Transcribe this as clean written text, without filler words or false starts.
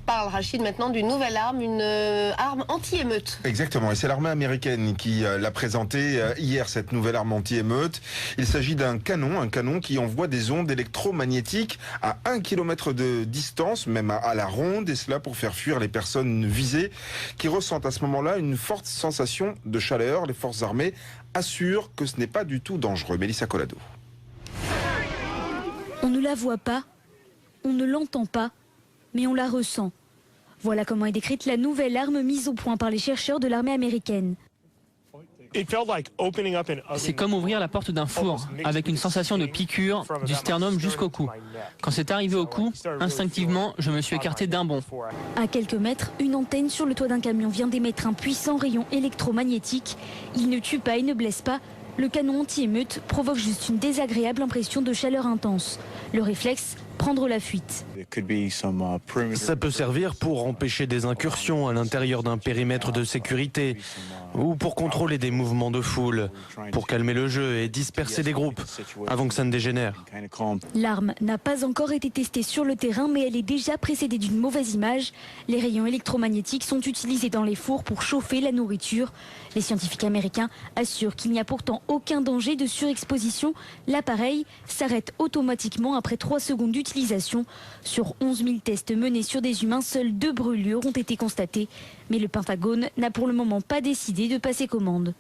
parle, Rachid, maintenant d'une nouvelle arme, une arme anti-émeute. Exactement, et c'est l'armée américaine qui l'a présentée hier, cette nouvelle arme anti-émeute. Il s'agit d'un canon qui envoie des ondes électromagnétiques à 1 km de distance, même à la ronde, et cela pour faire fuir les personnes visées qui ressentent à ce moment-là une forte sensation de chaleur. Les forces armées assurent que ce n'est pas du tout dangereux. Mélissa Collado. On ne la voit pas, on ne l'entend pas, mais on la ressent. Voilà comment est décrite la nouvelle arme mise au point par les chercheurs de l'armée américaine. C'est comme ouvrir la porte d'un four, avec une sensation de piqûre du sternum jusqu'au cou. Quand c'est arrivé au cou, instinctivement, je me suis écarté d'un bond. À quelques mètres, une antenne sur le toit d'un camion vient d'émettre un puissant rayon électromagnétique. Il ne tue pas et ne blesse pas. Le canon anti-émeute provoque juste une désagréable impression de chaleur intense. Le réflexe, prendre la fuite. Ça peut servir pour empêcher des incursions à l'intérieur d'un périmètre de sécurité ou pour contrôler des mouvements de foule, pour calmer le jeu et disperser des groupes avant que ça ne dégénère. L'arme n'a pas encore été testée sur le terrain, mais elle est déjà précédée d'une mauvaise image. Les rayons électromagnétiques sont utilisés dans les fours pour chauffer la nourriture. Les scientifiques américains assurent qu'il n'y a pourtant aucun danger de surexposition. L'appareil s'arrête automatiquement après 3 secondes d'utilisation. Sur 11 000 tests menés sur des humains, seules 2 brûlures ont été constatées. Mais le Pentagone n'a pour le moment pas décidé de passer commande.